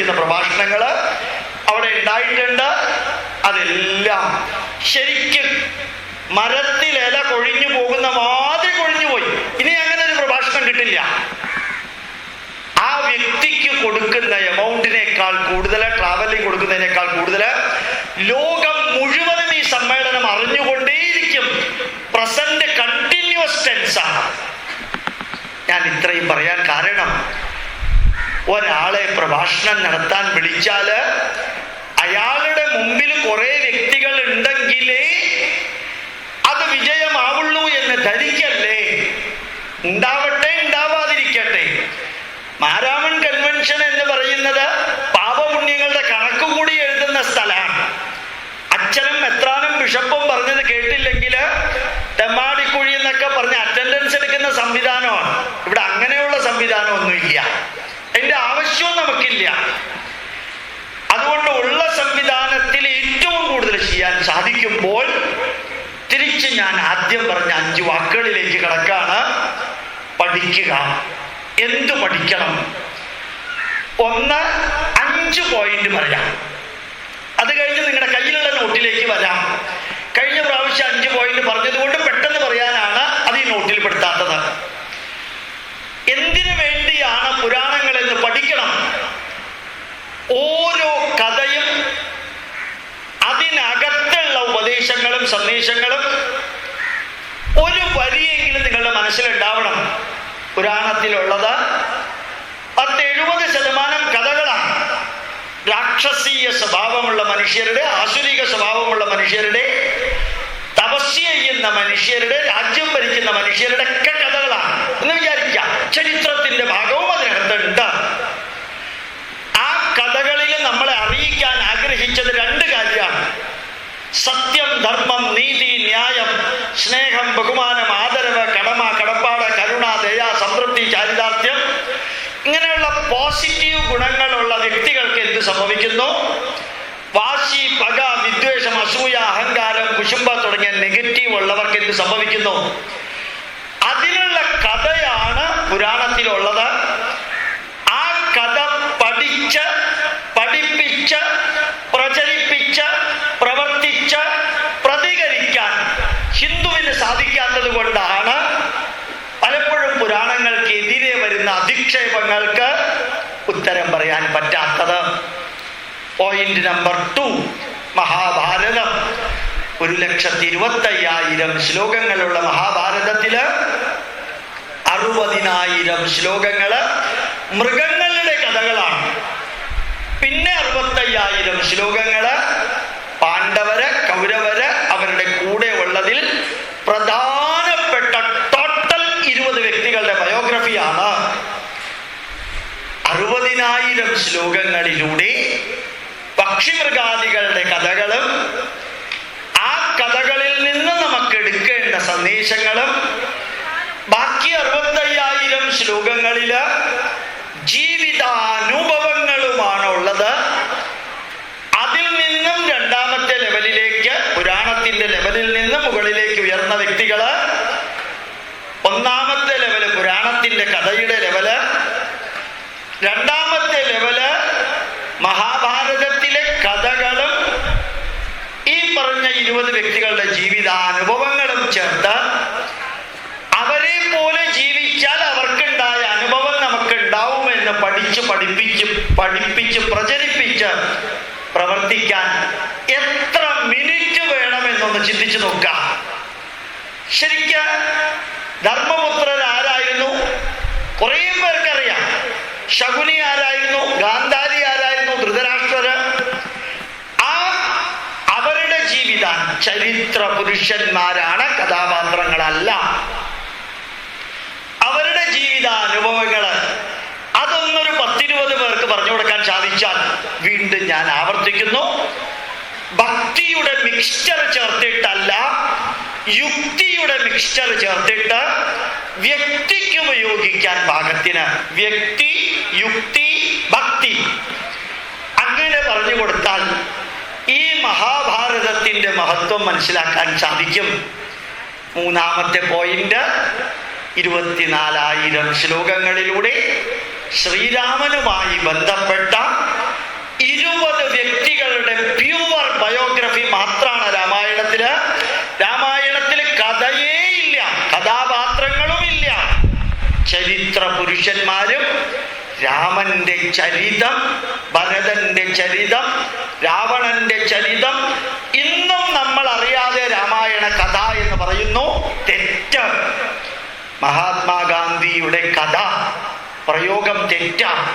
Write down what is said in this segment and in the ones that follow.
വിളിക്കുന്ന പ്രഭാഷണങ്ങൾ അവിടെ ഉണ്ടായിട്ടുണ്ട്. അതെല്ലാം ശരിക്കും മരത്തിൽ ഇല കൊഴിഞ്ഞു പോകുന്ന മാതിരി കൊഴിഞ്ഞുപോയി. ഇനി അങ്ങനെ ഒരു പ്രഭാഷണം കിട്ടില്ല. ആ വ്യക്തിക്ക് കൊടുക്കുന്ന എമൗണ്ടിനേക്കാൾ കൂടുതൽ, ട്രാവലിംഗ് കൊടുക്കുന്നതിനേക്കാൾ കൂടുതൽ ലോകം മുഴുവനും ഈ സമ്മേളനം അറിഞ്ഞുകൊണ്ടേയിരിക്കും. പ്രസന്റ് കണ്ടിന്യൂസ് ടെൻസ് ആണ്. ഞാൻ ഇത്രയും പറയാൻ കാരണം, ഒരാളെ പ്രഭാഷണം നടത്താൻ വിളിച്ചാൽ അയാളുടെ മുമ്പിൽ കുറെ വ്യക്തികൾ ഉണ്ടെങ്കിലേ അത് വിജയമാവുള്ളൂ എന്ന് ധരിക്കല്ലേ. ഉണ്ടാവട്ടെ, ഉണ്ടാവാതിരിക്കട്ടെ. മാരാമൺ കൺവെൻഷൻ എന്ന് പറയുന്നത് പാപപുണ്യങ്ങളുടെ കണക്കുകൂടി എഴുതുന്ന സ്ഥലമാണ്. അച്ഛനും മെത്രാനും ബിഷപ്പും പറഞ്ഞത് കേട്ടില്ലെങ്കിൽ തെമ്മാടിക്കുഴി എന്നൊക്കെ പറഞ്ഞ് അറ്റൻഡൻസ് എടുക്കുന്ന സംവിധാനമാണ്. ഇവിടെ അങ്ങനെയുള്ള സംവിധാനമൊന്നുമില്ല. അതിൻ്റെ ആവശ്യവും നമുക്കില്ല. അതുകൊണ്ട് ഉള്ള സംവിധാനത്തിൽ ഏറ്റവും കൂടുതൽ ചെയ്യാൻ സാധിക്കുമ്പോൾ തിരിച്ച് ഞാൻ ആദ്യം പറഞ്ഞ 5 വാക്കുകളിലേക്ക് കടക്കാണ്. പഠിക്കുക. എന്തു പഠിക്കണം? 1, 5 പോയിന്റ് പറയാം. അത് കഴിഞ്ഞ് നിങ്ങളുടെ കയ്യിലുള്ള നോട്ടിലേക്ക് വരാം. കഴിഞ്ഞ പ്രാവശ്യം 5 പോയിന്റ് പറഞ്ഞതുകൊണ്ട് പെട്ടെന്ന് പറയാനാണ് അത് ഈ നോട്ടിൽ പെടുത്താത്തത്. എന്തിനു വേണ്ടിയാണ് പുരാണങ്ങൾ എന്ന് പഠിക്കണം. ഓരോ കഥയും അതിനകത്തുള്ള ഉപദേശങ്ങളും സന്ദേശങ്ങളും ഒരു വരിയെങ്കിലും നിങ്ങളുടെ മനസ്സിലുണ്ടാവണം. പുരാണത്തിലുള്ളത് 70% കഥകളാണ്. രാക്ഷസീയ സ്വഭാവമുള്ള മനുഷ്യരുടെ, ആസുരിക സ്വഭാവമുള്ള മനുഷ്യരുടെ, തപസ്യ ചെയ്യുന്ന മനുഷ്യരുടെ, രാജ്യം ഭരിക്കുന്ന മനുഷ്യരുടെ ഒക്കെ കഥകളാണ് എന്ന് വിചാരിക്കാം. ചരിത്രത്തിന്റെ ഭാഗവും അതിനകത്തുണ്ട്. ആ കഥകളിൽ നമ്മളെ അറിയിക്കാൻ ആഗ്രഹിച്ചത് 2 കാര്യമാണ്. സത്യം, ധർമ്മം, നീതി, ന്യായം, സ്നേഹം, ബഹുമാനം, ആദരവ്, കടമ, കടപ്പാട്, കരുണ, ദയ, സംതൃപ്തി, ചാരിതാർത്ഥ്യം. ഇങ്ങനെയുള്ള പോസിറ്റീവ് ഗുണങ്ങളുള്ള വ്യക്തികൾക്ക് എന്ത് സംഭവിക്കുന്നു? വാശി, പക, വിദ്വേഷം, അസൂയ, അഹങ്കാരം, കുശുംബ തുടങ്ങിയ നെഗറ്റീവ് ഉള്ളവർക്ക് എന്ത് സംഭവിക്കുന്നു? അതിനുള്ള കഥയാണ് പുരാണത്തിലുള്ളത്. ആ കഥ പഠിച്ച്, പഠിപ്പിച്ച്, പ്രചരിപ്പിച്ച്, പ്രവർത്തിച്ച് പ്രതികരിക്കാൻ ഹിന്ദുവിന് സാധിക്കാത്തത് കൊണ്ടാണ് പലപ്പോഴും പുരാണങ്ങൾക്കെതിരെ വരുന്ന അധിക്ഷേപങ്ങൾക്ക് ഉത്തരം പറയാൻ പറ്റാത്തത്. Point number 2, Mahabharata. 1,25,000 ശ്ലോകങ്ങളുള്ള മഹാഭാരതത്തില് 60,000 ശ്ലോകങ്ങള് മൃഗങ്ങളുടെ കഥകളാണ്. പിന്നെ 65,000 ശ്ലോകങ്ങള് പാണ്ഡവര്, കൗരവര്, അവരുടെ കൂടെ ഉള്ളതിൽ പ്രധാനപ്പെട്ട ടോട്ടൽ 20 വ്യക്തികളുടെ ബയോഗ്രഫിയാണ്. 60,000 ശ്ലോകങ്ങളിലൂടെ പക്ഷിമൃഗാദികളുടെ കഥകളും ആ കഥകളിൽ നിന്ന് നമുക്ക് എടുക്കേണ്ട സന്ദേശങ്ങളും, ബാക്കി 65,000 ശ്ലോകങ്ങളില് ജീവിതാനുഭവങ്ങളുമാണ് ഉള്ളത്. അതിൽ നിന്നും 2ാമത്തെ ലെവലിലേക്ക്, പുരാണത്തിന്റെ ലെവലിൽ നിന്ന് മുകളിലേക്ക് ഉയർന്ന വ്യക്തികള്, 1ാമത്തെ ലെവല് പുരാണത്തിന്റെ കഥയുടെ ലെവല്, 2ാമത്തെ ലെവല് മഹാഭാരതത്തിലെ കഥകളും ഈ പറഞ്ഞ 20 വ്യക്തികളുടെ ജീവിതാനുഭവങ്ങളും ചേർത്ത് അവരെ പോലെ ജീവിച്ചാൽ അവർക്കുണ്ടായ അനുഭവം നമുക്ക് ഉണ്ടാവുമെന്ന് പഠിപ്പിച്ച് പ്രചരിപ്പിച്ച് പ്രവർത്തിക്കാൻ എത്ര മിനിറ്റ് വേണമെന്നൊന്ന് ചിന്തിച്ചു നോക്കാം. ശരിക്കും ധർമ്മപുത്രർ ആരായിരുന്നു? കുറേ പേർക്കറിയാം. ശകുനി ആരായിരുന്നു? ഗാന്ധാരി ആരായിരുന്നു? ധൃതരാഷ്ട്രര്. അവരുടെ ജീവിതം ചരിത്ര പുരുഷന്മാരാണ്, കഥാപാത്രങ്ങളല്ല. അവരുടെ ജീവിതാനുഭവങ്ങള് അതൊന്നൊരു 10-20 പേർക്ക് പറഞ്ഞു കൊടുക്കാൻ സാധിച്ചാൽ, വീണ്ടും ഞാൻ ആവർത്തിക്കുന്നു, ഭക്തിയുടെ മിക്സ്ചർ ചേർത്തിട്ടല്ല, യുക്തിയുടെ മിക്സ്ചർ ചേർത്തിട്ട് വ്യക്തിക്ക് ഉപയോഗിക്കാൻ പാകത്തിന്, വ്യക്തി, യുക്തി, ഭക്തി അങ്ങനെ പറഞ്ഞു കൊടുത്താൽ ഈ മഹാഭാരതത്തിന്റെ മഹത്വം മനസ്സിലാക്കാൻ സാധിക്കും. 3ാമത്തെ പോയിന്റ്, 24,000 ശ്ലോകങ്ങളിലൂടെ ശ്രീരാമനുമായി ബന്ധപ്പെട്ട 20 വ്യക്തികളുടെ പ്യുവർ ബയോഗ്രഫി മാത്രമാണ് രാമായണത്തില്. രാമായണത്തിൽ കഥയേ ഇല്ല, കഥാപാത്രങ്ങളും ഇല്ല, ചരിത്ര പുരുഷന്മാരും. രാമന്റെ ചരിതം, ഭരതന്റെ ചരിതം, രാവണന്റെ ചരിതം ഇന്നും നമ്മൾ അറിയാതെ രാമായണ കഥ എന്ന് പറയുന്നു. തെറ്റ്. മഹാത്മാഗാന്ധിയുടെ കഥ പ്രയോഗം തെറ്റാണ്.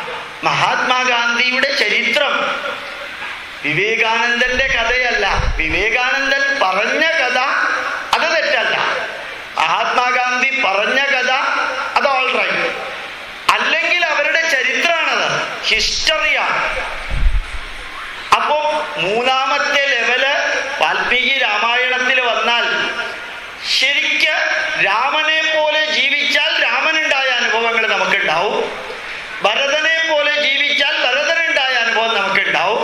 മഹാത്മാഗാന്ധിയുടെ ചരിത്രം വിവേകാനന്ദന്റെ കഥയല്ല. വിവേകാനന്ദൻ പറഞ്ഞ കഥ അത് തെറ്റല്ല. മഹാത്മാഗാന്ധി പറഞ്ഞ കഥ അത് ഓൾ റൈറ്റ്. അല്ലെങ്കിൽ അവരുടെ ചരിത്രമാണത്, ഹിസ്റ്ററിയാണ്. അപ്പോ മൂന്നാമത്തെ ലെവല് വാൽമീകി രാമായണത്തിൽ വന്നാൽ ശരിക്ക് രാമനെ പോലെ ജീവിച്ചാൽ രാമനുണ്ടായ അനുഭവങ്ങൾ നമുക്കുണ്ടാവും, ഭരതനെ പോലെ ജീവിച്ചാൽ ഭരതനുണ്ടായ അനുഭവം നമുക്കുണ്ടാവും,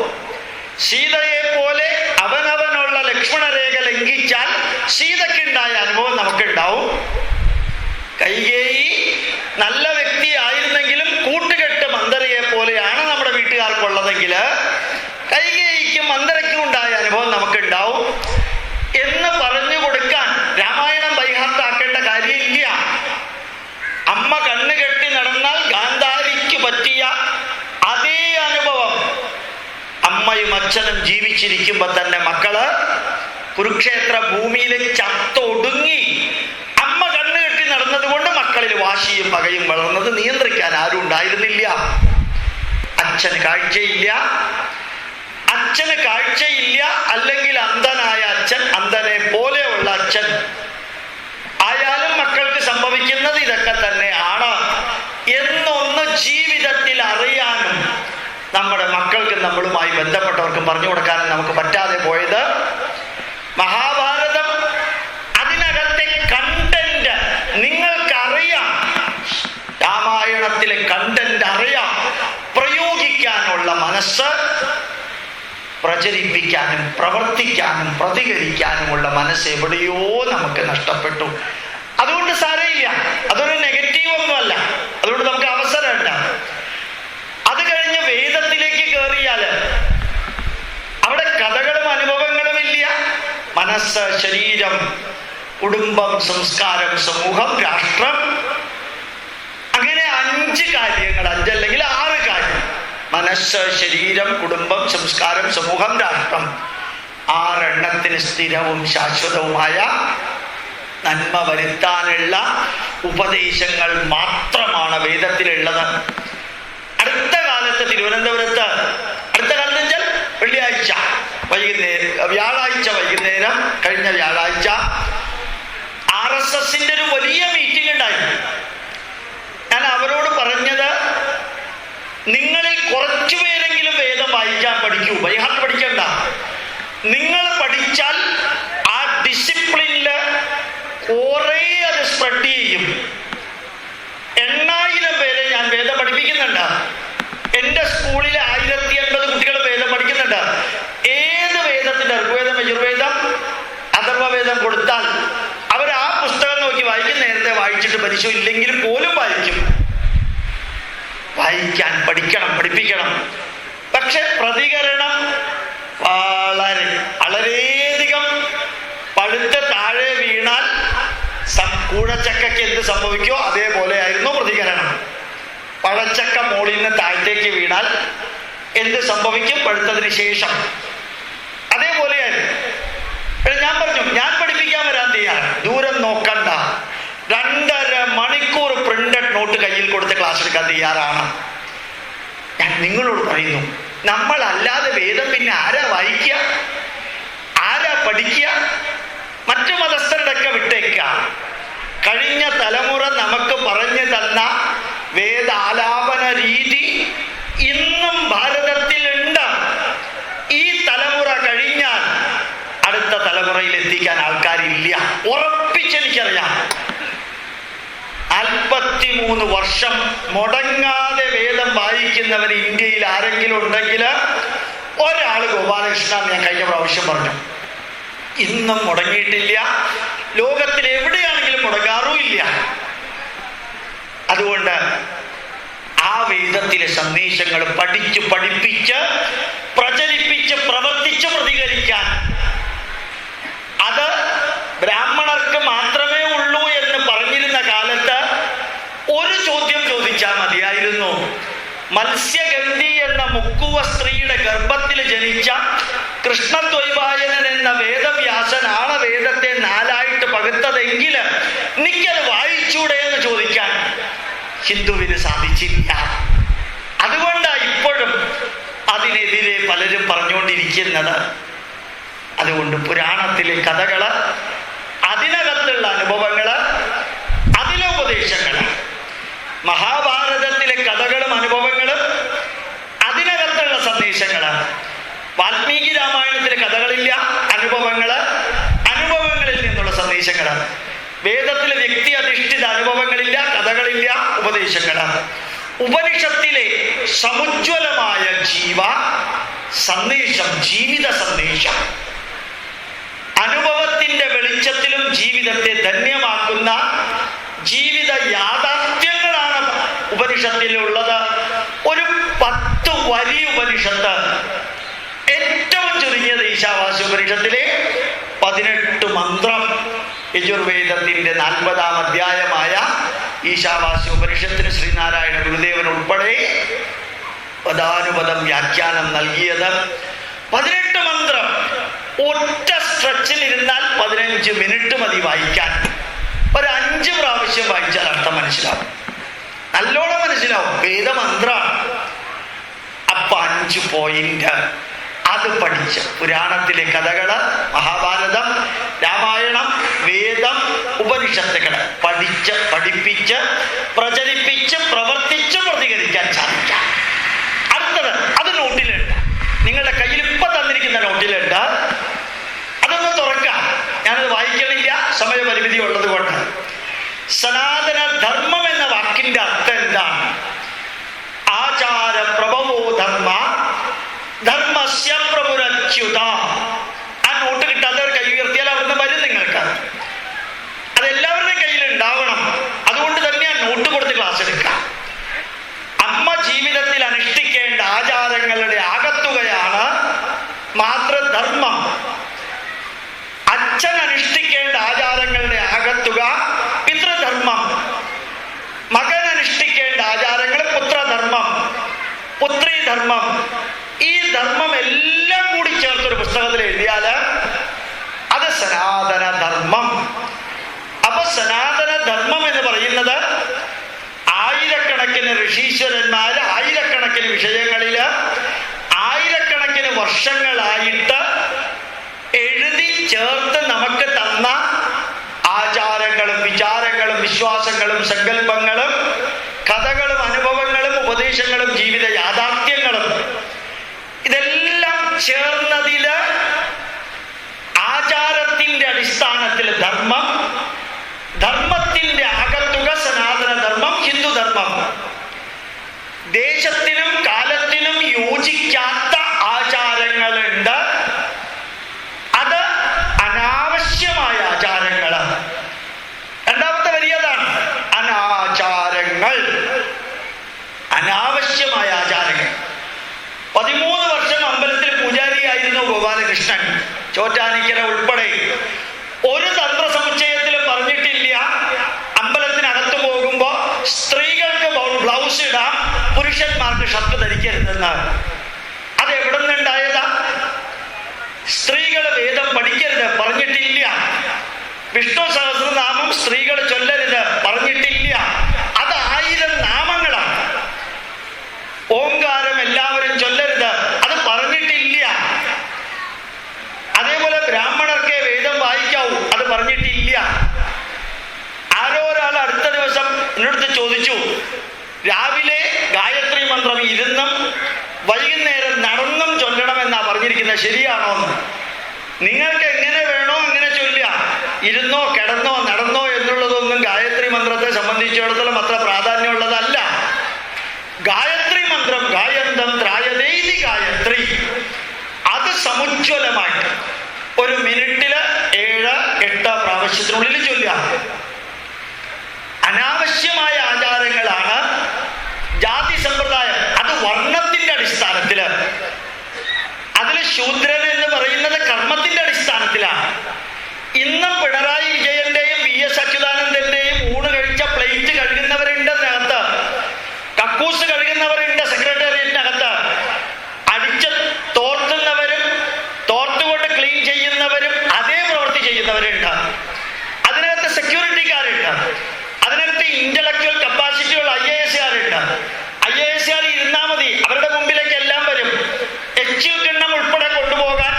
സീതയെ പോലെ അവനവനുള്ള ലക്ഷ്മണരേഖ ലംഘിച്ചാൽ സീതയ്ക്കുണ്ടായ അനുഭവം നമുക്കുണ്ടാവും. കൈകേയി നല്ല വ്യക്തി ആയിരുന്നെങ്കിലും കൂട്ടുകെട്ട് മന്ദരയെ പോലെയാണ് നമ്മുടെ വീട്ടുകാർക്കുള്ളതെങ്കിൽ കൈകേയിക്കും മന്ദരയ്ക്കും ഉണ്ടായ അനുഭവം നമുക്കുണ്ടാവും എന്ന് പറഞ്ഞു കൊടുക്കാൻ രാമായണം ബൈഹാർട്ടാക്കേണ്ട കാര്യമില്ല. അമ്മ കണ്ണു കെട്ടി നടന്നാൽ ഗാന്ധാരിക്ക് പറ്റിയ അതേ അനുഭവം അമ്മയും അച്ഛനും ജീവിച്ചിരിക്കുമ്പോ തന്നെ മക്കള് കുരുക്ഷേത്ര ഭൂമിയിൽ ചത്തൊടുങ്ങി. അമ്മ കണ്ണു കെട്ടി നടന്നത് കൊണ്ട് മക്കളിൽ വാശിയും പകയും വളർന്നത് നിയന്ത്രിക്കാൻ ആരും ഉണ്ടായിരുന്നില്ല. അച്ഛന് കാഴ്ചയില്ല, അച്ഛന് കാഴ്ചയില്ല, അല്ലെങ്കിൽ അന്ധനായ അച്ഛൻ, അന്ധനെ പോലെയുള്ള അച്ഛൻ ആയാലും മക്കൾക്ക് സംഭവിക്കുന്നത് ഇതൊക്കെ തന്നെയാണ് എന്നൊന്ന് ജീവിതത്തിൽ അറിയാനും നമ്മുടെ മക്കൾക്കും നമ്മളുമായി ബന്ധപ്പെട്ടവർക്കും പറഞ്ഞു കൊടുക്കാനും നമുക്ക് പറ്റാതെ പോയത് മഹാഭാരതം അതിനകത്തെ കണ്ടന്റ് നിങ്ങൾക്കറിയാം. രാമായണത്തിലെ കണ്ടന്റ് അറിയാം. പ്രയോഗിക്കാനുള്ള മനസ്സ്, പ്രചരിപ്പിക്കാനും പ്രവർത്തിക്കാനും പ്രതികരിക്കാനുമുള്ള മനസ്സ് എവിടെയോ നമുക്ക് നഷ്ടപ്പെട്ടു. അതുകൊണ്ട് സാരമില്ല, അതൊരു നെഗറ്റീവ് ഒന്നുമല്ല. അതുകൊണ്ട് നമുക്ക് അവസരമുണ്ട്. അത് കഴിഞ്ഞ് വേദത്തിലേക്ക് കയറിയാല് അവിടെ കഥകളും അനുഭവങ്ങളും ഇല്ല. മനസ്സ്, ശരീരം, കുടുംബം, സംസ്കാരം, സമൂഹം, രാഷ്ട്രം, അങ്ങനെ 5 കാര്യങ്ങൾ, 5 അല്ലെങ്കിൽ 6 കാര്യം. മനസ്സ്, ശരീരം, കുടുംബം, സംസ്കാരം, സമൂഹം, രാഷ്ട്രം. 6 എണ്ണത്തിന് സ്ഥിരവും ശാശ്വതവുമായ നന്മ വരുത്താനുള്ള ഉപദേശങ്ങൾ മാത്രമാണ് വേദത്തിലുള്ളത്. അടുത്ത കാലത്ത് തിരുവനന്തപുരത്ത്, അടുത്ത കാലത്ത് വെച്ചാൽ വെള്ളിയാഴ്ച വൈകുന്നേരം, വ്യാഴാഴ്ച വൈകുന്നേരം, കഴിഞ്ഞ വ്യാഴാഴ്ച RSSന്റെ ഒരു വലിയ മീറ്റിംഗ് ഉണ്ടായിരുന്നു. ഞാൻ അവരോട് പറഞ്ഞത്, നിങ്ങളിൽ കുറച്ചുപേരെങ്കിലും വേദം വായിക്കാൻ പഠിക്കൂ, ബൈഹാർട്ട് പഠിക്കണ്ട. നിങ്ങൾ പഠിച്ചാൽ ആ ഡിസിപ്ലിനില് കുറെ അത് സ്പ്രെഡ് ചെയ്യും. 8000 പേരെ ഞാൻ വേദം പഠിപ്പിക്കുന്നുണ്ട്. എൻ്റെ സ്കൂളിൽ 1080 കുട്ടികൾ വേദം പഠിക്കുന്നുണ്ട്. ഏത് വേദത്തിന്റെ, ഋഗ്വേദം, യജുർവേദം, അഥർവവേദം കൊടുത്താൽ അവർ ആ പുസ്തകം നോക്കി വായിക്കും. നേരത്തെ വായിച്ചിട്ട് പരിചയം ഇല്ലെങ്കിലും പോലും വായിക്കും. വായിക്കാൻ പഠിക്കണം, പഠിപ്പിക്കണം. പക്ഷെ പ്രതികരണം വളരെയധികം പഴുത്ത് താഴെ വീണാൽ കൂഴച്ചക്കയ്ക്ക് എന്ത് സംഭവിക്കോ അതേപോലെ ആയിരുന്നു പ്രതികരണം. പഴച്ചക്ക മോളിൽ നിന്ന് താഴത്തേക്ക് വീണാൽ എന്ത് സംഭവിക്കും പഴുത്തതിന് ശേഷം, അതേപോലെയായിരുന്നു. ഞാൻ പറഞ്ഞു, ഞാൻ പഠിപ്പിക്കാൻ വരാൻ തയ്യാറാണ്, ദൂരം നോക്കണ്ട. 2.5 മണിക്കൂർ പ്രിന്റഡ് നോട്ട് കയ്യിൽ കൊടുത്ത് ക്ലാസ് എടുക്കാൻ തയ്യാറാണ്. ഞാൻ നിങ്ങളോട് പറയുന്നു, നമ്മളല്ലാതെ വേദം പിന്നെ ആരാ വായിക്കുക, ആരാ പഠിക്കുക? മറ്റു മതസ്ഥരുടെയൊക്കെ വിട്ടേക്ക. കഴിഞ്ഞ തലമുറ നമുക്ക് പറഞ്ഞു തന്ന വേദാലാപന രീതി ഇന്നും ഭാരതത്തിലുണ്ട്. ഈ തലമുറ കഴിഞ്ഞാൽ അടുത്ത തലമുറയിൽ എത്തിക്കാൻ ആൾക്കാരില്ല. ഉറപ്പിച്ചെനിക്കറിയാം. 43 വർഷം മുടങ്ങാതെ വേദം വായിക്കുന്നവർ ഇന്ത്യയിൽ ആരെങ്കിലും ഉണ്ടെങ്കിൽ ഒരാൾ ഗോപാലകൃഷ്ണൻ, ഞാൻ കഴിഞ്ഞ പ്രാവശ്യം പറഞ്ഞു. ഇന്നും മുടങ്ങിയിട്ടില്ല, ലോകത്തിൽ എവിടെയാണെങ്കിലും മുടങ്ങാറുമില്ല. അതുകൊണ്ട് ആ വേദത്തിലെ സന്ദേശങ്ങൾ പഠിച്ച് പഠിപ്പിച്ച് പ്രചരിപ്പിച്ച് പ്രവർത്തിച്ച് പ്രതികരിക്കാൻ അത് ബ്രാഹ്മണർക്ക് മാത്രമേ ഉള്ളൂ എന്ന് പറഞ്ഞിരുന്ന കാലത്ത് ഒരു ചോദ്യം ചോദിച്ചാൽ മതിയായിരുന്നു. മത്സ്യഗന്ധി എന്ന മുക്കുവ സ്ത്രീയുടെ ഗർഭത്തിൽ ജനിച്ച കൃഷ്ണദ്വൈപായനൻ എന്ന വേദവ്യാസനാണ് വേദത്തെ 4 പകുത്തതെങ്കിൽ എനിക്കത് വായിച്ചൂടെ എന്ന് ചോദിക്കാൻ ഹിന്ദുവിന് സാധിച്ചില്ല. അതുകൊണ്ടാണ് ഇപ്പോഴും അതിനെതിരെ പലരും പറഞ്ഞുകൊണ്ടിരിക്കുന്നത്. അതുകൊണ്ട് പുരാണത്തിലെ കഥകള്, അതിനകത്തുള്ള അനുഭവങ്ങള്, അതിലെ ഉപദേശങ്ങള്, മഹാഭാരതത്തിലെ കഥകളും അനുഭവങ്ങളും അതിനകത്തുള്ള സന്ദേശങ്ങള്, വാൽമീകി രാമായണത്തിലെ കഥകളില്ല, അനുഭവങ്ങളിൽ നിന്നുള്ള സന്ദേശങ്ങള്, വേദത്തിലെ വ്യക്തി അധിഷ്ഠിത അനുഭവങ്ങളില്ല, കഥകളില്ല, ഉപദേശങ്ങള്, ഉപനിഷത്തിലെ സമുജ്വലമായ സന്ദേശം, ജീവിത സന്ദേശം, അനുഭവത്തിന്റെ വെളിച്ചത്തിലും ജീവിതത്തെ ധന്യമാക്കുന്ന ജീവിത യാഥാർത്ഥ്യങ്ങളാണ് ഉപനിഷത്തിലുള്ളത്. ഒരു 10 വരി ഉപനിഷത്ത്, ഏറ്റവും ചുരുങ്ങിയത് ഈശാവാസ്യ ഉപനിഷത്തിലെ 18 മന്ത്രം, യജുർവേദത്തിന്റെ 40-ാം അധ്യായമായ ഈശാവാസ്യ ഉപനിഷത്തിന് ശ്രീനാരായണ ഗുരുദേവൻ ഉൾപ്പെടെ പദാനുപദം വ്യാഖ്യാനം നൽകിയത്. 18 മന്ത്രം ഒറ്റ സ്ട്രെച്ചിൽ ഇരുന്നാൽ 15 മിനിറ്റ് മതി വായിക്കാൻ. ഒരു 5 പ്രാവശ്യം വായിച്ചാൽ അർത്ഥം മനസ്സിലാവും, നല്ലോണം മനസ്സിലാവും. വേദമന്ത്രമാണ്. അപ്പൊ 5 പോയിന്റ് അത് പഠിച്ച് പുരാണത്തിലെ കഥകള്, മഹാഭാരതം, രാമായണം, വേദം, ഉപനിഷത്തുകള് പഠിച്ച് പഠിപ്പിച്ച് പ്രചരിപ്പിച്ച് പ്രവർത്തിച്ച് പ്രതികരിക്കാൻ സാധിക്കാം. അടുത്തത്, അത് നോട്ടിലുണ്ട്, നിങ്ങളുടെ കയ്യിൽ ഇപ്പൊ തന്നിരിക്കുന്ന നോട്ടിലുണ്ട്. അതൊന്ന് തുറക്കാം. ഞാനത് വായിക്കണില്ല, സമയപരിമിതി ഉള്ളത് കൊണ്ട്. സനാതന ധർമ്മം എന്ന വാക്കിന്റെ അർത്ഥം എന്താണ്? ആചാര പ്രഭവോ ധർമ്മ ധർമ്മസ്യ പ്രഭുരച്യുത. ആ നോട്ട് കിട്ടാത്തവർ കൈ ഉയർത്തിയാൽ അവിടുന്ന് വരും നിങ്ങൾക്ക്. അതെല്ലാവരുടെയും കയ്യിൽ ഉണ്ടാവണം. അതുകൊണ്ട് തന്നെ ആ നോട്ട് കൊടുത്ത് ക്ലാസ് എടുക്കാം. അമ്മ ജീവിതത്തിൽ അനുഷ്ഠിക്കേണ്ട ആചാരങ്ങളുടെ ആകത്തുകയാണ് മാതൃധർമ്മം. അച്ഛൻ അനുഷ്ഠിക്കേണ്ട ആചാരങ്ങളുടെ ആകത്തുക പിതൃധർമ്മം. മകൻ അനുഷ്ഠിക്കേണ്ട ആചാരങ്ങൾ പുത്രധർമ്മം, പുത്രീധർമ്മം. ഈ ധർമ്മം എല്ലാം കൂടി ചേർത്തൊരു പുസ്തകത്തിൽ എഴുതിയാല് അത് സനാതന ധർമ്മം. അപ്പൊ സനാതന ധർമ്മം എന്ന് പറയുന്നത് ആയിരക്കണക്കിന് ഋഷീശ്വരന്മാര് ആയിരക്കണക്കിന് വിഷയങ്ങളില് ആയിരക്കണക്കിന് വർഷങ്ങളായിട്ട് എഴുതി ചേർത്ത് നമുക്ക് തന്ന ആചാരങ്ങളും വിചാരങ്ങളും വിശ്വാസങ്ങളും സങ്കല്പങ്ങളും കഥകളും അനുഭവങ്ങളും ഉപദേശങ്ങളും ജീവിത യാഥാർത്ഥ്യങ്ങളും, ഇതെല്ലാം ചേർന്നതില് ആചാരത്തിന്റെ അടിസ്ഥാനത്തിൽ ധർമ്മം, ധർമ്മത്തിന്റെ ആകത്തുക സനാതന ധർമ്മം, ഹിന്ദുധർമ്മം. ദേശത്തിനും കാലത്തിനും യോജിക്കാത്ത ആചാരങ്ങളുണ്ട്. അത് അനാവശ്യമായ ആചാരങ്ങള്. രണ്ടാമത്തെ വരിയതാണ് അനാചാരങ്ങൾ, അനാവശ്യമായ ആചാരങ്ങൾ. 13 വർഷം അമ്പലത്തിൽ പൂജാരിയായിരുന്നു ഗോപാലകൃഷ്ണൻ, ചോറ്റാനിക്കര ഉൾപ്പെടെ. ഒരു തന്ത്ര സമുച്ചയത്തിലും പറഞ്ഞിട്ടില്ല അമ്പലത്തിനകത്ത് പോകുമ്പോ സ്ത്രീകൾക്ക് ബ്ലൗസ് ഇടാം, പുരുഷന്മാർക്ക് ഷർട്ട് ധരിക്കരുതെന്ന്. അത് എവിടെ നിന്നുണ്ടായതാ? സ്ത്രീകൾ വേദം പഠിക്കരുത് പറഞ്ഞിട്ടില്ല. വിഷ്ണു സഹസ്രനാമം സ്ത്രീകൾ ചൊല്ലരുത് പറഞ്ഞിട്ടില്ല. അത് 1000 നാമങ്ങളാണ്. ഓംകാരം എല്ലാവരും ചൊല്ലരുത് അത് പറഞ്ഞിട്ടില്ല. അതേപോലെ ബ്രാഹ്മണർക്കേ വേദം വായിക്കാവൂ അത് പറഞ്ഞിട്ടില്ല. ആരോ ഒരാൾ അടുത്ത ദിവസം എന്നോട് ചോദിച്ചു, രാവിലെ ഗായത്രി മന്ത്രം ഇരുന്നും വൈകുന്നേരം നടന്നും ചൊല്ലണമെന്നാ പറഞ്ഞിരിക്കുന്നത്, ശരിയാണോ എന്ന്? നിങ്ങൾക്ക് എങ്ങനെ വേണോ അങ്ങനെ ചൊല്ലുക. ഇരുന്നോ കിടന്നോ നടന്നോ എന്നുള്ളതൊന്നും ഗായത്രി മന്ത്രത്തെ സംബന്ധിച്ചിടത്തോളം അത്ര പ്രാധാന്യമുള്ളതല്ല. ഗായത്രി മന്ത്രം ഗായന്തം ത്രായതേതി ഗായത്രി, അത് സമുജ്വലമായിട്ട് ഒരു മിനിറ്റില് 7-8 പ്രാവശ്യത്തിനുള്ളിൽ ചൊല്ലുക. അനാവശ്യമായ ആചാരങ്ങളാണ്, ജാതി പിണറായി വിജയന്റെയും VS അച്യുതാനന്ദന്റെയും ഊണ് കഴിച്ച പ്ലേറ്റ് കഴുകുന്നവരുണ്ട് അതിനകത്ത്, കക്കൂസ് കഴുകുന്നവരുണ്ട് സെക്രട്ടേറിയറ്റിനകത്ത്, അടിച്ച് തോർത്തുന്നവരും തോർത്തുകൊണ്ട് ക്ലീൻ ചെയ്യുന്നവരും അതേ പ്രവൃത്തി ചെയ്യുന്നവരുണ്ട്. അതിനകത്ത് സെക്യൂരിറ്റിക്കാരുണ്ട്, അതിനകത്ത് ഇന്റലക്ച്വൽ കപ്പാസിറ്റിയുള്ള IAS-കാരുണ്ട്. IAS-കാർ ഇരുന്നാ മതി, അവരുടെ മുമ്പിലേക്ക് എല്ലാം വരും. എച്ചിൽ കിണ്ണം ഉൾപ്പെടെ കൊണ്ടുപോകാൻ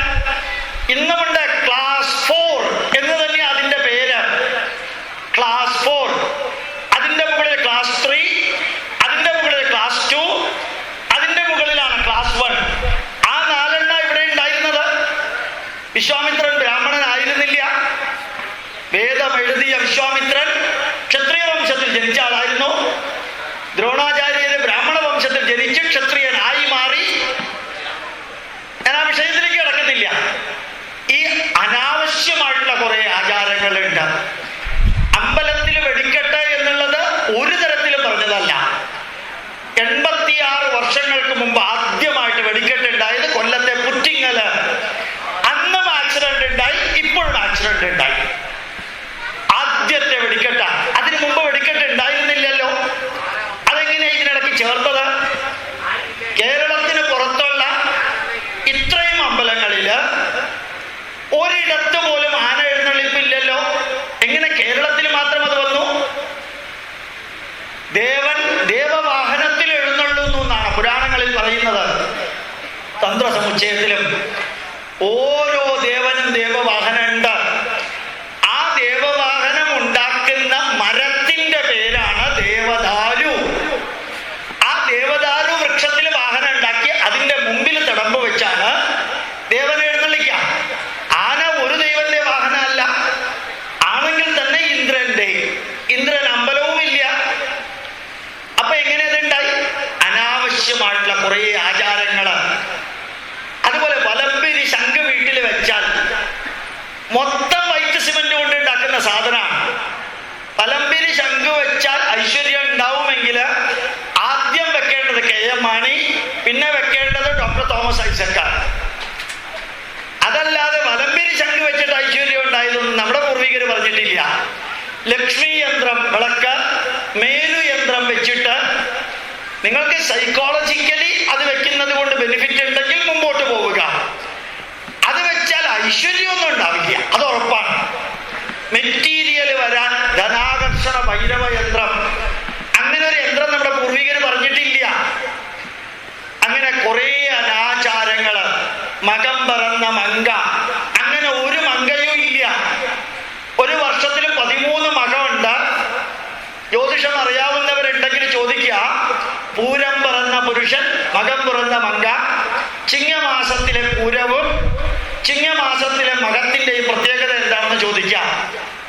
ഇന്നുമുണ്ട്. ക്ലാസ് 4 എന്ന് തന്നെ അതിന്റെ പേര്, ക്ലാസ് 4. അതിന്റെ മുകളിൽ ക്ലാസ് 3, അതിന്റെ മുകളിൽ ക്ലാസ് 2, അതിന്റെ മുകളിലാണ് ക്ലാസ് 1. ആ 4 ഇവിടെ ഉണ്ടായിരുന്നത്. വിശ്വാമിത്രൻ ബ്രാഹ്മണനായിരുന്നില്ല. വേദം എഴുതിയ വിശ്വാമിത്രൻ ക്ഷത്രിയ വംശത്തിൽ ജനിച്ച ആളായിരുന്നു. ദ്രോണാചാര്യര് ബ്രാഹ്മണ വംശത്തിൽ ജനിച്ച് ക്ഷത്രിയനായി മാറി. ഞാൻ ആ വിഷയത്തിലേക്ക് കിടക്കുന്നില്ല. ഈ അനാവശ്യമായിട്ടുള്ള കുറെ ആചാരങ്ങളുണ്ട്. അമ്പലത്തിൽ വെടിക്കെട്ട് എന്നുള്ളത് ഒരു തരത്തിലും പറഞ്ഞതല്ല. 86 വർഷങ്ങൾക്ക് മുമ്പ് ആദ്യമായിട്ട് വെടിക്കെട്ട് ഉണ്ടായത് കൊല്ലത്തെ പുറ്റിങ്ങല്. അന്നും ആക്സിഡന്റ് ഉണ്ടായി, ഇപ്പോഴും ആക്സിഡന്റ് ഉണ്ടായി. ആദ്യത്തെ വെടിക്കെട്ട. അതിനു മുമ്പ് വെടിക്കെട്ട് ഉണ്ടായിരുന്നില്ലല്ലോ. അതെങ്ങനെ ഇതിനിടയ്ക്ക് ചേർത്തത്? കേരളത്തിന് പുറത്തുള്ള ഇത്രയും അമ്പലങ്ങളില് ഒരിടത്ത് പോലും ആന എഴുന്നള്ളിപ്പില്ലല്ലോ. എങ്ങനെ കേരളത്തിൽ മാത്രം അത് വന്നു? ദേവൻ ദേവവാഹനത്തിൽ എഴുന്നള്ളുന്നു എന്നാണ് പുരാണങ്ങളിൽ പറയുന്നത്. തന്ത്രസമുച്ചയത്തിലും ഓരോ ദേവനും ദേവവാഹനം ഉണ്ട്. ആ ദേവവാഹനം ഉണ്ടാക്കുന്ന മരത്തിന്റെ പേരാണ് ദേവദാരു. ആ ദേവദാരു വൃക്ഷത്തിൽ വാഹനം ഉണ്ടാക്കി അതിന്റെ മുമ്പിൽ തിടമ്പ് വെച്ചാണ് ദേവനെ എഴുന്നള്ളിക്കുക. ആന ഒരു ദൈവന്റെ വാഹനമല്ല. ആണെങ്കിൽ തന്നെ ഇന്ദ്രൻ അമ്പലവുമില്ല. അപ്പൊ എങ്ങനെ അതുണ്ടായി? അനാവശ്യമായിട്ടുള്ള കുറെ ആചാരങ്ങള്. അതുപോലെ വലമ്പിരി ശംഖ് വീട്ടിൽ വെച്ചാൽ മൊത്തം വൈറ്റ് സിമന്റ് കൊണ്ട് ഉണ്ടാക്കുന്ന സാധനമാണ്. വലമ്പിരി ശംഖ് വെച്ചാൽ ഐശ്വര്യം ഉണ്ടാവുമെങ്കിൽ ആദ്യം വെക്കേണ്ടത് KM മാണി, പിന്നെ വെക്കേണ്ടത് ഡോക്ടർ തോമസ് ഐസക്കാർ. അതല്ലാതെ വലമ്പിരി ശംഖ് വെച്ചിട്ട് ഐശ്വര്യം ഉണ്ടായതൊന്നും നമ്മുടെ പൂർവികർ പറഞ്ഞിട്ടില്ല. ലക്ഷ്മി യന്ത്രം വിളക്ക്, മേരു യന്ത്രം വെച്ചിട്ട് നിങ്ങൾക്ക് സൈക്കോളജിക്കലി അത് വെക്കുന്നത് കൊണ്ട് ബെനിഫിറ്റ് ഉണ്ടെങ്കിൽ മുമ്പോട്ട് പോവുക. അത് വെച്ചാൽ ഐശ്വര്യമൊന്നും ഉണ്ടാവില്ല, അത് ഉറപ്പാണ്. മെറ്റീരിയൽ വരാൻ ധനാകർഷണ ഭൈരവ യന്ത്രം, അങ്ങനെ ഒരു യന്ത്രം നമ്മുടെ പൂർവികർ പറഞ്ഞിട്ടില്ല. അങ്ങനെ കുറെ അനാചാരങ്ങള്. മകം പറന്ന മങ്ക, അങ്ങനെ ഒരു മങ്കയും ഇല്ല. ഒരു വർഷത്തിൽ 13 മകമുണ്ട്. ജ്യോതിഷം അറിയാവുന്നവരുണ്ടെങ്കിൽ ചോദിക്കുക. പൂരം പിറന്ന പുരുഷൻ, മകം പിറന്ന മങ്ക. ചിങ്ങമാസത്തിലെ പൂരവും ചിങ്ങമാസത്തിലെ മകത്തിന്റെയും പ്രത്യേകത എന്താണെന്ന് ചോദിക്കാം.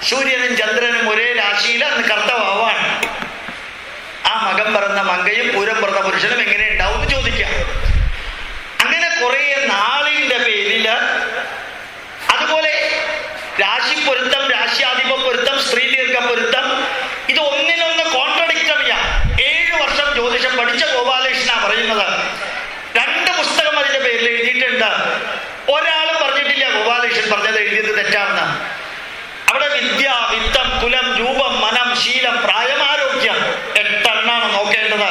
സൂര്യനും ചന്ദ്രനും ഒരേ രാശിയിൽ അന്ന് കർത്തവാവാണ്. ആ മകം പിറന്ന മങ്കയും പൂരം പിറന്ന പുരുഷനും എങ്ങനെ ഉണ്ടാവും എന്ന് ചോദിക്കാം. അങ്ങനെ കുറെ നാളിന്റെ പേരില്, അതുപോലെ രാശിപ്പൊരുത്തം, രാശ്യാധിപ പൊരുത്തം, സ്ത്രീ ദീർഘ പൊരുത്തം, ഇത് ഒന്നിനൊന്ന് കോൺട്രഡിക്ടറിയാ. 7 വർഷം ജ്യോതിഷം പഠിച്ച ഗോപാലകൃഷ്ണ പറയുന്നത്. 2 പുസ്തകം അതിന്റെ പേരിൽ എഴുതിയിട്ടുണ്ട്. ഒരാളും പറഞ്ഞിട്ടില്ല ഗോപാലകൃഷ്ണൻ പറഞ്ഞത് എഴുതിയത് തെറ്റാണെന്ന്. അവിടെ വിദ്യ, വിത്തം, കുലം, രൂപം, മനം, ശീലം, പ്രായം, ആരോഗ്യം 8 എണ്ണാണ് നോക്കേണ്ടത്.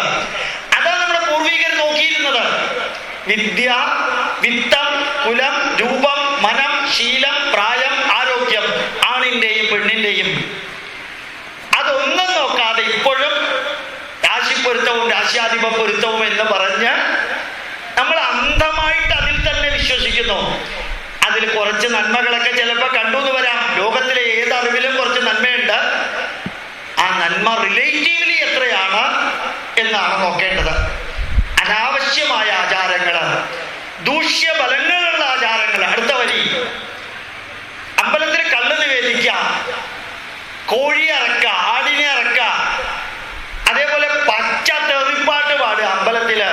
അതാണ് നമ്മുടെ പൂർവികർ നോക്കിയിരുന്നത്. വിദ്യ, വിത്തം, കുലം, രൂപം, മനം, ശീലം, പ്രായം, ആരോഗ്യം, ആണിന്റെയും പെണ്ണിന്റെയും. അതൊന്നും നോക്കാതെ ഇപ്പോഴും രാശിപ്പൊരുത്തവും രാശ്യാധിപ പൊരുത്തവും എന്ന് പറഞ്ഞ് നമ്മൾ അന്ധമായിട്ട് അതിൽ തന്നെ വിശ്വസിക്കുന്നു. അതിൽ കുറച്ച് നന്മകളൊക്കെ ചിലപ്പോൾ കണ്ടുവന്ന് വരാം. ലോകത്തിലെ ഏത് അറിവിലും കുറച്ച് നന്മയുണ്ട്. ആ നന്മ റിലേറ്റീവ്ലി എത്രയാണ് എന്നാണ് നോക്കേണ്ടത്. അനാവശ്യമായ ആചാരങ്ങള്, ദൂഷ്യഫലങ്ങളുള്ള ആചാരങ്ങൾ. അടുത്ത വരി. അമ്പലത്തിൽ കള്ള് നിവേദിക്കാം, കോഴിയെ ഇറക്കുക, ആടിനെ ഇറക്കുക, അതേപോലെ പച്ച തെറിപ്പാട്ട് പാടുക അമ്പലത്തില്.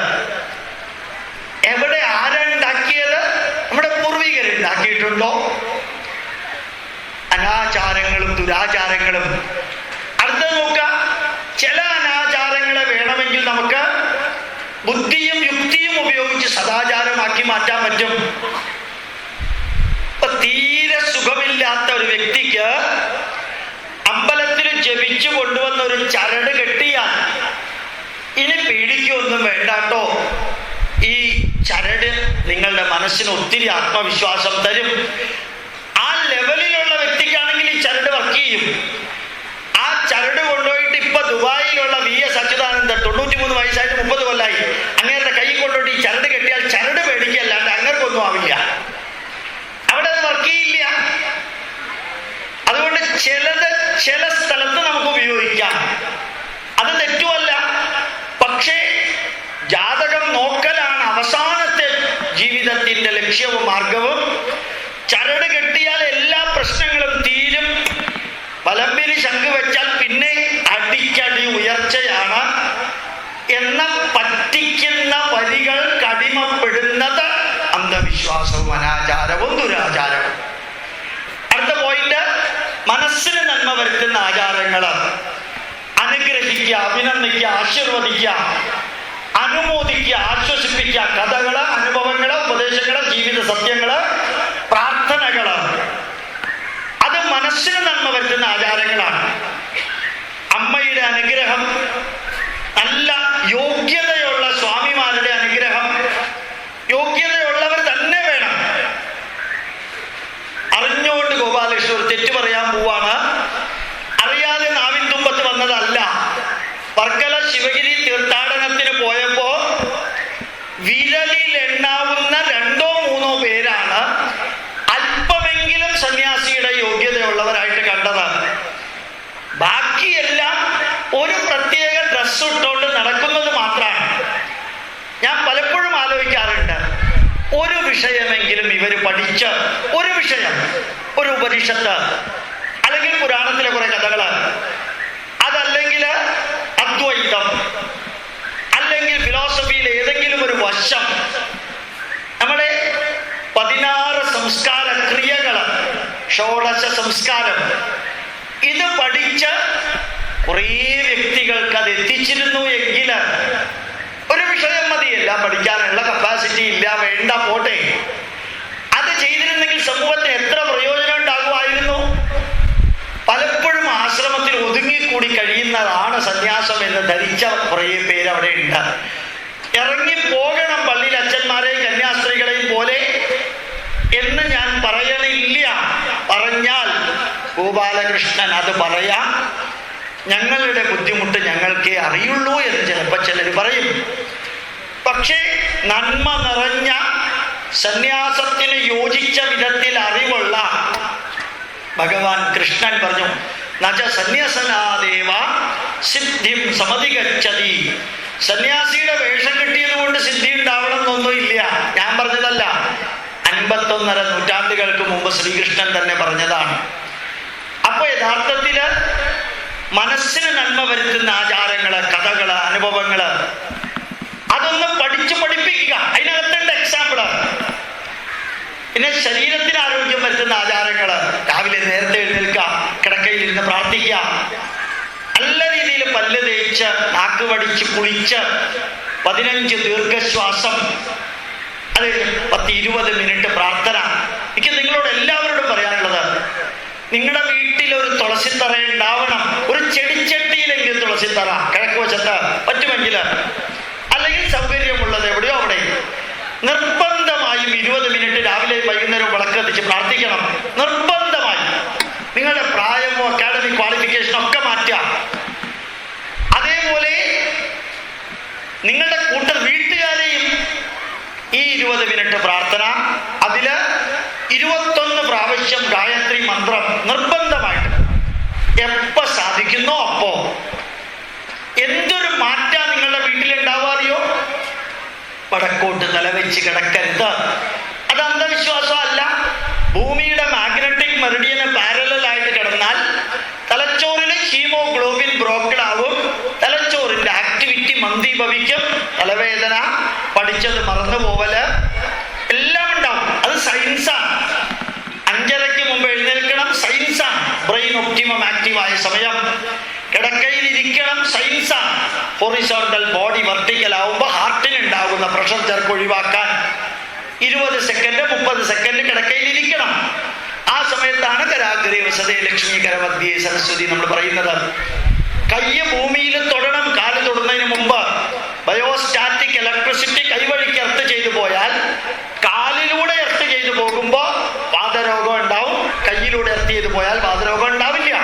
എവിടെ ആരുണ്ടാക്കിയത്? നമ്മുടെ പൂർവികർ ഉണ്ടാക്കിയിട്ടുണ്ടോ? അനാചാരങ്ങളും ദുരാചാരങ്ങളും. അടുത്തത് നോക്കുക. ചില അനാചാരങ്ങളെ വേണമെങ്കിൽ നമുക്ക് ബുദ്ധിയും യുക്തിയും ഉപയോഗിച്ച് സദാചാരമാക്കി മാറ്റാൻ പറ്റും. തീരെ സുഖമില്ലാത്ത ഒരു വ്യക്തിക്ക് അമ്പലത്തിൽ ജപിച്ചു കൊണ്ടുവന്ന ഒരു ചരട് കെട്ടിയാൽ ഇനി പേടിക്കൊന്നും വേണ്ടാട്ടോ, ഈ ചരട് നിങ്ങളുടെ മനസ്സിന് ഒത്തിരി ആത്മവിശ്വാസം തരും. ആ ലെവലിലുള്ള വ്യക്തിക്കാണെങ്കിൽ ഈ ചരട് വർക്ക് ചെയ്യും. ആ ചരട് കൊണ്ടുപോയിട്ട് ഇപ്പൊ ദുബായിലുള്ള VS അച്യുതാനന്ദൻ 93 വയസ്സായിട്ട് 30 കൊല്ലായി, അങ്ങേരുടെ കൈ കൊണ്ടുപോയിട്ട് ഈ ചരട് കെട്ടിയാൽ ചരട് പേടിക്കല്ലാണ്ട് അങ്ങർക്കൊന്നും ആവില്ല. അവിടെ അത് വർക്ക് ചെയ്യില്ല. അതുകൊണ്ട് ചില സ്ഥലത്ത് നമുക്ക് ഉപയോഗിക്കാം, അത് തെറ്റുമല്ല. പക്ഷേ ജാതകം നോക്കലാണ് അവസാനത്തെ ജീവിതത്തിന്റെ ലക്ഷ്യവും മാർഗവും. ചരട് കെട്ടിയാൽ എല്ലാ പ്രശ്നങ്ങളും തീരും. വലമ്പിന് ശംഖ് വെച്ചാൽ പിന്നെ അടിക്കടി ഉയർച്ചയാണ് എന്ന പറ്റിക്കുന്ന വരികൾ കടിമപ്പെടുന്നത് അന്ധവിശ്വാസവും അനാചാരവും ദുരാചാരവും. അടുത്ത പോയിന്റ്, മനസ്സിന് നന്മ വരുത്തുന്ന ആചാരങ്ങള് അനുഗ്രഹിക്കുക, അഭിനന്ദിക്കുക, ആശീർവദിക്കുക, അനുമോദിക്കുക, ആശ്വസിപ്പിക്കുക, കഥകള്, അനുഭവങ്ങള്, ഉപദേശങ്ങള്, ജീവിത സത്യങ്ങള്, പ്രാർത്ഥനകള്, അത് മനസ്സിന് നന്മ വരുത്തുന്ന ആചാരങ്ങളാണ്. അമ്മയുടെ അനുഗ്രഹം, നല്ല യോഗ്യതയുള്ള സ്വാമിമാരുടെ അനുഗ്രഹം, യോഗ്യതയുള്ളവർ തന്നെ വേണം. അറിഞ്ഞുകൊണ്ട് ഗോപാലകൃഷ്ണൻ ഒരു തെറ്റ് പറയാൻ പോവാണ്. അറിയാതെ നാവിൻ തുമ്പത്ത് വന്നതല്ല. വർക്കല ശിവഗിരി തീർത്ഥാടനത്തിന് പോയപ്പോ വിരലിൽ എണ്ണാവുന്ന 2-3 പേരാണ് അല്പമെങ്കിലും സന്യാസിയുടെ യോഗ്യതയുള്ളവരായിട്ട് കണ്ടത്. ബാക്കിയെല്ലാം ഒരു പ്രത്യേക ഡ്രസ് ഇട്ടുകൊണ്ട് നടക്കുന്നത് മാത്രമാണ്. ഞാൻ പലപ്പോഴും ആലോചിക്കാറുണ്ട്, ഒരു വിഷയമെങ്കിലും ഇവർ പഠിച്ച്, ഒരു വിഷയം, ഒരു ഉപനിഷത്ത് അല്ലെങ്കിൽ പുരാണത്തിലെ കുറെ കഥകള്, അതല്ലെങ്കിൽ അദ്വൈതം, അല്ലെങ്കിൽ ഫിലോസഫിയിലെ ഏതെങ്കിലും ഒരു വശം, നമ്മുടെ 16 സംസ്കാര ക്രിയകള്, ഷോഡശ സംസ്കാരം, ഇത് പഠിച്ച് കുറേ വ്യക്തികൾക്ക് അത് എത്തിച്ചിരുന്നു എങ്കിൽ ഒരു വിഷയം മതി. എല്ലാം പഠിക്കാനുള്ള കപ്പാസിറ്റി ഇല്ല, വേണ്ട, പോട്ടെ. അത് ചെയ്തിരുന്നെങ്കിൽ സമൂഹത്തിന് എത്ര പ്രയോജനം ഉണ്ടാകുമായിരുന്നു. പലപ്പോഴും ആശ്രമത്തിൽ ഒതുങ്ങിക്കൂടി കഴിയുന്നതാണ് സന്യാസം എന്ന് ധരിച്ച കുറേ പേര് അവിടെ ഉണ്ട്. ഇറങ്ങിപ്പോകണം പള്ളിയിൽ അച്ഛന്മാരെയും കന്യാസ്ത്രീകളെയും പോലെ എന്ന് ഞാൻ പറയണില്ല. പറഞ്ഞാൽ ഗോപാലകൃഷ്ണൻ അത് പറയാം, ഞങ്ങളുടെ ബുദ്ധിമുട്ട് ഞങ്ങൾക്കേ അറിയുള്ളൂ എന്ന് ചിലപ്പോൾ ചിലർ പറയും. പക്ഷേ നന്മ നിറഞ്ഞ സന്യാസത്തിന് യോജിച്ച വിധത്തിൽ അറിവുള്ള ഭഗവാൻ കൃഷ്ണൻ പറഞ്ഞു, നജ സന്യാസനാദേവ സിദ്ധിം സമധിഗച്ഛതി. സന്യാസിയുടെ വേഷം കിട്ടിയത് കൊണ്ട് സിദ്ധി ഉണ്ടാവണം എന്നൊന്നുമില്ല. ഞാൻ പറഞ്ഞതല്ല, 51.5 നൂറ്റാണ്ടുകൾക്ക് മുമ്പ് ശ്രീകൃഷ്ണൻ തന്നെ പറഞ്ഞതാണ്. അപ്പൊ യഥാർത്ഥത്തില് മനസ്സിന് നന്മ വരുത്തുന്ന ആചാരങ്ങള്, കഥകള്, അനുഭവങ്ങള്, അതൊന്ന് പഠിപ്പിക്കുക. അതിനകത്തുണ്ട് എക്സാമ്പിള്. പിന്നെ ശരീരത്തിന് ആരോഗ്യം വരുത്തുന്ന ആചാരങ്ങള്, രാവിലെ നേരത്തെ എഴുന്നേൽക്കുക, കിടക്കയിലിരുന്ന് പ്രാർത്ഥിക്കുക, നല്ല രീതിയിൽ പല്ല് തേച്ച് നാക്ക് വടിച്ച് കുളിച്ച് 15 ദീർഘശ്വാസം, അത് 10-20 മിനിറ്റ് പ്രാർത്ഥന. എനിക്ക് നിങ്ങളോട് എല്ലാവരോടും പറയാനുള്ളത്, നിങ്ങളുടെ വീട്ടിൽ ഒരു തുളസിത്തറ ഉണ്ടാവണം. ഒരു ചെടിച്ചട്ടിയിലെങ്കിലും തുളസിത്തറ കിഴക്ക് വശത്ത് പറ്റുമെങ്കിൽ, അല്ലെങ്കിൽ സൗകര്യമുള്ളത് എവിടെയോ അവിടെ. നിർബന്ധമായും 20 മിനിറ്റ് രാവിലെ വൈകുന്നേരം വിളക്ക് കത്തിച്ച് പ്രാർത്ഥിക്കണം. നിർബന്ധമായി. നിങ്ങളുടെ പ്രായമോ അക്കാഡമിക് ക്വാളിഫിക്കേഷനോ ഒക്കെ മാറ്റുക. അതേപോലെ നിങ്ങളുടെ വീട്ടുകാരെയും ഈ 20 മിനിറ്റ് പ്രാർത്ഥന, അതില് 21 പ്രാവശ്യം ഗായത്രി മന്ത്രം നിർബന്ധമായിട്ട് എപ്പോ സാധിക്കുന്നോ അപ്പോ. എന്തൊരു മാറ്റാ നിങ്ങളുടെ വീട്ടിലുണ്ടാവാറിയോ. വടക്കോട്ട് തലവെച്ച് കിടക്കരുത്, അത് അന്ധവിശ്വാസമല്ല. ഭൂമിയുടെ മാഗ്നറ്റിക് മെറിഡിയന് പാരലായിട്ട് കിടന്നാൽ തലച്ചോറിന് ഹീമോഗ്ലോബിൻ ബ്രോക്കൺ ആവും, തലച്ചോറിന്റെ ആക്ടിവിറ്റി മന്ദീഭവിക്കും, തലവേദന, പഠിച്ചത് മറന്നുപോവല് എല്ലാം ഉണ്ടാവും. അത് സയൻസാണ്. 5:30 മുമ്പ് എഴുന്നേൽക്കണം, സയൻസാണ്. ബ്രെയിൻ ഒപ്റ്റിമം ആക്റ്റീവായ സമയം. കിടക്കയിലിരിക്കണം, സയൻസാണ്. ഹൊറിസോണ്ടൽ ബോഡി വെർട്ടിക്കൽ ആവുമ്പോൾ ഹാർട്ടിന് ഉണ്ടാകുന്ന പ്രഷർ ചെറുക്ക് ഒഴിവാക്കാൻ 20 സെക്കൻഡ് 30 സെക്കൻഡ് കിടക്കയിലിരിക്കണം. ആ സമയത്താണ് കരാഗ്രേ വസതേ ലക്ഷ്മി കരമധ്യേ സരസ്വതി നമ്മൾ പറയുന്നത്. കയ്യ് ഭൂമിയിൽ തൊടണം. കാല് തൊടുന്നതിന് മുമ്പ് ബയോസ്റ്റാറ്റിക് ഇലക്ട്രിസിറ്റി കൈവഴിക്ക് എർത്ത് ചെയ്തു പോയാൽ, കാലിലൂടെ എർത്ത് ചെയ്തു പോകുമ്പോൾ വാതരോഗം ഉണ്ടാവും. കയ്യിലൂടെ എർത്ത് ചെയ്തു പോയാൽ വാതരോഗം ഉണ്ടാവില്ല.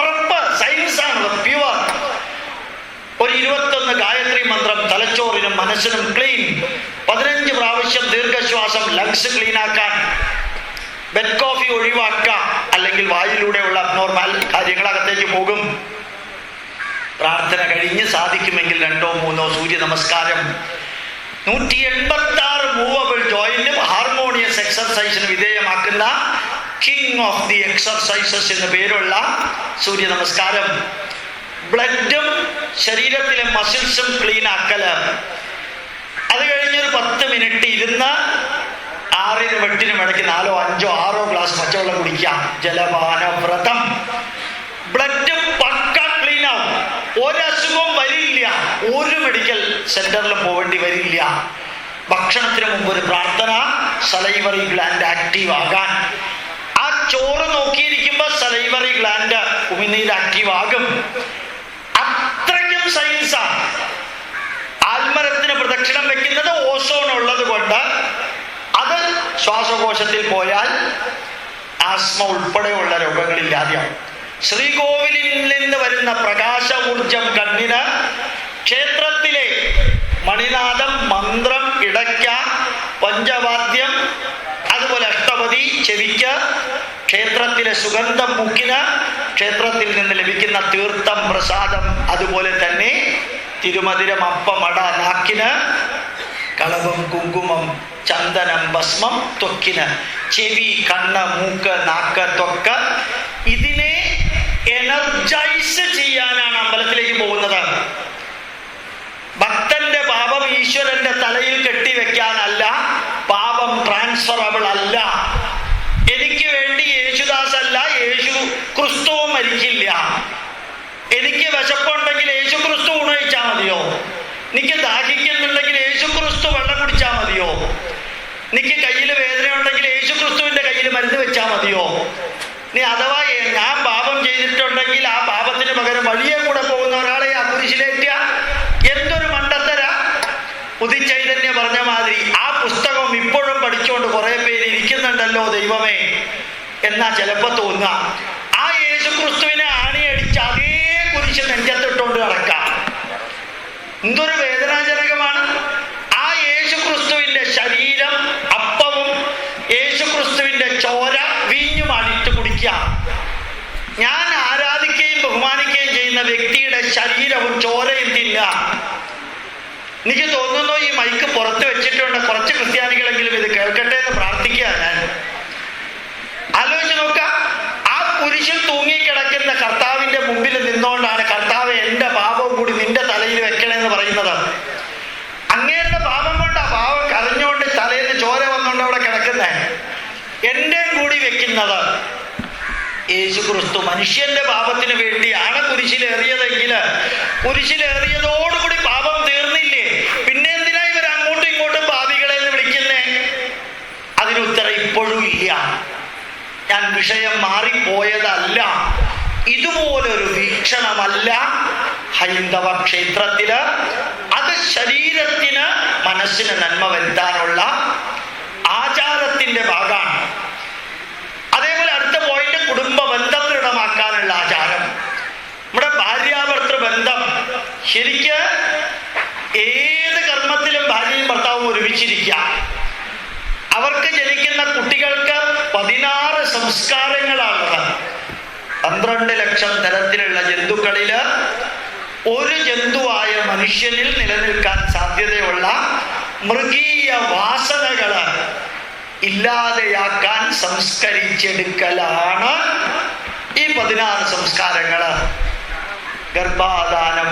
ഉറപ്പ്. സയൻസ് ആണ്, പ്യുവർ. ഒരു 21 ഗായത്രി മന്ത്രം തലച്ചോറിനും മനസ്സിനും ക്ലീൻ. 15 പ്രാവശ്യം ദീർഘശ്വാസം ലങ്സ് ക്ലീൻ ആക്കാൻ. ബെഡ് കോഫി ഒഴിവാക്കാം, അല്ലെങ്കിൽ വായിലൂടെയുള്ള അബ്നോർമൽ കാര്യങ്ങൾ അകത്തേക്ക് പോകും. പ്രാർത്ഥന കഴിഞ്ഞ് സാധിക്കുമെങ്കിൽ 2 or 3 സൂര്യ നമസ്കാരം. 186 മൂവബിൾ ജോയിന്റും ഹാർമോണിയസ് എക്സർസൈസിന് വിധേയമാക്കുന്ന കിങ് ഓഫ് ദി എക്സർസൈസസ് എന്ന് പേരുള്ള സൂര്യ നമസ്കാരം. ബ്ലഡും ശരീരത്തിലെ മസിൽസും ക്ലീൻ ആക്കല്. അത് കഴിഞ്ഞൊരു 10 മിനിറ്റ് ഇരുന്ന് 6-നും 8-നും ഇടയ്ക്ക് 4, 5, 6 ഗ്ലാസ് പച്ചവെള്ളം കുടിക്കാം. ജലപാന വ്രതം. ബ്ലഡ് പക്ക ക്ലീൻ ആവും. ഒരസുഖവും വരില്ല. ഒരു മെഡിക്കൽ സെന്ററിലും പോവേണ്ടി വരില്ല. ഭക്ഷണത്തിന് മുമ്പ് ഒരു പ്രാർത്ഥന, സലൈവറി ഗ്ലാൻഡ് ആക്റ്റീവ് ആകാൻ. ആ ചോറ് നോക്കിയിരിക്കുമ്പോൾ സലൈവറി ഗ്ലാൻഡ് ഉമിനീര് ആക്റ്റീവ് ആകും. അത്രയ്ക്കും സയൻസാണ്. ആൽമരത്തിന് പ്രദക്ഷിണം വെക്കുന്നത് ഓസോൺ ഉള്ളത് കൊണ്ട് അത് ശ്വാസകോശത്തിൽ പോയാൽ ആസ്മ ഉൾപ്പെടെയുള്ള രോഗങ്ങളില്ലാതെയാവും. ശ്രീകോവിലിൽ നിന്ന് വരുന്ന പ്രകാശ ഊർജം കണ്ണിന്, ക്ഷേത്രത്തിലെ മണിനാഥം, മന്ത്രം, ഇടയ്ക്ക, പഞ്ചവാദ്യം, അതുപോലെ അഷ്ടപതി ചെവിക്ക്, ക്ഷേത്രത്തിലെ സുഗന്ധം മൂക്കിന്, ക്ഷേത്രത്തിൽ നിന്ന് ലഭിക്കുന്ന തീർത്ഥം പ്രസാദം, അതുപോലെ തന്നെ തിരുമധുരം അപ്പമട നാക്കിന്, കളഭം കുങ്കുമം ചന്ദനം ഭസ്മം ത്വക്കിന്, ചെവി, കണ്ണ്, മൂക്ക്, നാക്ക്, ത്വക്ക്. ഇതിനെ എനർജൈസ് ചെയ്യാനാണ് അമ്പലത്തിലേക്ക് പോകുന്നത്. ഭക്തന്റെ പാപം ഈശ്വരന്റെ തലയിൽ കെട്ടിവെക്കാനല്ല. പാപം ട്രാൻസ്ഫറബിൾ അല്ല. എനിക്ക് വേണ്ടി യേശുദാസ് അല്ല, യേശു ക്രിസ്തുവും മരിക്കില്ല. എനിക്ക് വിശപ്പുണ്ടെങ്കിൽ യേശു ക്രിസ്തു ഉണയിച്ചാൽ മതിയോ? എനിക്ക് ദാഹിക്കുന്നുണ്ടെങ്കിൽ യേശു ക്രിസ്തു വെള്ളം കുടിച്ചാൽ മതിയോ? എനിക്ക് കയ്യിൽ വേദന ഉണ്ടെങ്കിൽ യേശു ക്രിസ്തുവിന്റെ കയ്യിൽ മരുന്ന് വെച്ചാൽ മതിയോ? നീ അഥവാ ഞാൻ പാപം ചെയ്തിട്ടുണ്ടെങ്കിൽ ആ പാപത്തിന് പകരം വഴിയെ കൂടെ പോകുന്ന ഒരാളെ ആ കുരിശിലേറ്റിയ എന്തൊരു മണ്ടത്തര. ഉദിച്ചൈതന്യ പറഞ്ഞ മാതിരി ആ പുസ്തകം ഇപ്പോഴും പഠിച്ചുകൊണ്ട് കുറെ പേര് ഇരിക്കുന്നുണ്ടല്ലോ ദൈവമേ എന്നാ ചിലപ്പോ തോന്നുക. ആ യേശു ക്രിസ്തുവിനെ ആണിയടിച്ച് അതേ കുരിശ് നെഞ്ചത്തിട്ടുകൊണ്ട് നടക്കാം. എന്തൊരു വേദനാജനകമാണ്. ആ യേശു ക്രിസ്തുവിന്റെ ശരീരം അപ്പവും യേശു ക്രിസ്തുവിന്റെ ചോര വീഞ്ഞുമാണിട്ട് കുടിക്കാം. ഞാൻ ആരാധിക്കുകയും ബഹുമാനിക്കുകയും ചെയ്യുന്ന വ്യക്തിയുടെ ശരീരവും ചോരയും തിന്ന. എനിക്ക് തോന്നുന്നു ഈ മൈക്ക് പുറത്ത് വെച്ചിട്ടുണ്ട്, കുറച്ച് ക്രിസ്ത്യാനികളെങ്കിലും ഇത് കേൾക്കട്ടെ എന്ന് പ്രാർത്ഥിക്കുക. ഞാൻ ആലോചിച്ച് നോക്കാം. ആ കുരിശിൽ തൂങ്ങിക്കിടക്കുന്ന കർത്താവിന്റെ മുമ്പിൽ നിന്നുകൊണ്ടാണ് കർത്താവ് എന്റെ പാപവും കൂടി നിന്റെ തലയിൽ വെക്കണമെന്ന് പറയുന്നത്. അങ്ങേരുടെ പാപം കൊണ്ടാ പാവം കരഞ്ഞുകൊണ്ട് തലയിൽ ചോര വന്നുകൊണ്ട് അവിടെ കിടക്കുന്നേ. എന്റെയും കൂടി വെക്കുന്നത്. യേശു ക്രിസ്തു മനുഷ്യന്റെ പാപത്തിന് വേണ്ടിയാണ് കുരിശിലേറിയതെങ്കിൽ കുരിശിലേറിയതോടുകൂടി പാപം തീർന്നില്ലേ? പിന്നെ എന്തിനാ ഇവർ അങ്ങോട്ടും ഇങ്ങോട്ടും പാപികളെ എന്ന് വിളിക്കുന്നേ? അതിനുത്തരം ഇപ്പോഴും ഇല്ല. ഞാൻ വിഷയം മാറിപ്പോയതല്ല. ഇതുപോലൊരു വീക്ഷണമല്ല ഹൈന്ദവ ക്ഷേത്രത്തില്. അത് ശരീരത്തിന് മനസ്സിന് നന്മ വരുത്താനുള്ള ആചാരത്തിന്റെ ഭാഗമാണ്. അതേപോലെ അടുത്ത പോയിന്റ് കുടുംബ ബന്ധം ദൃഢമാക്കാനുള്ള ആചാരം. നമ്മുടെ ഭാര്യാഭർത്തൃ ബന്ധം ശരിക്ക് ഏത് കർമ്മത്തിലും ഭാര്യയും ഭർത്താവും ഒരുമിച്ചിരിക്കാം. അവർക്ക് ജനിക്കുന്ന കുട്ടികൾക്ക് 16 സംസ്കാരങ്ങളാണുള്ളത്. 12 ലക്ഷം തരത്തിലുള്ള ജന്തുക്കളില് ഒരു ജന്തുവായ മനുഷ്യനിൽ നിലനിൽക്കാൻ സാധ്യതയുള്ള മൃഗീയ വാസനകള് ഇല്ലാതെയാക്കാൻ സംസ്കരിച്ചെടുക്കലാണ് ഈ 16 സംസ്കാരങ്ങള്. ഗർഭാധാനം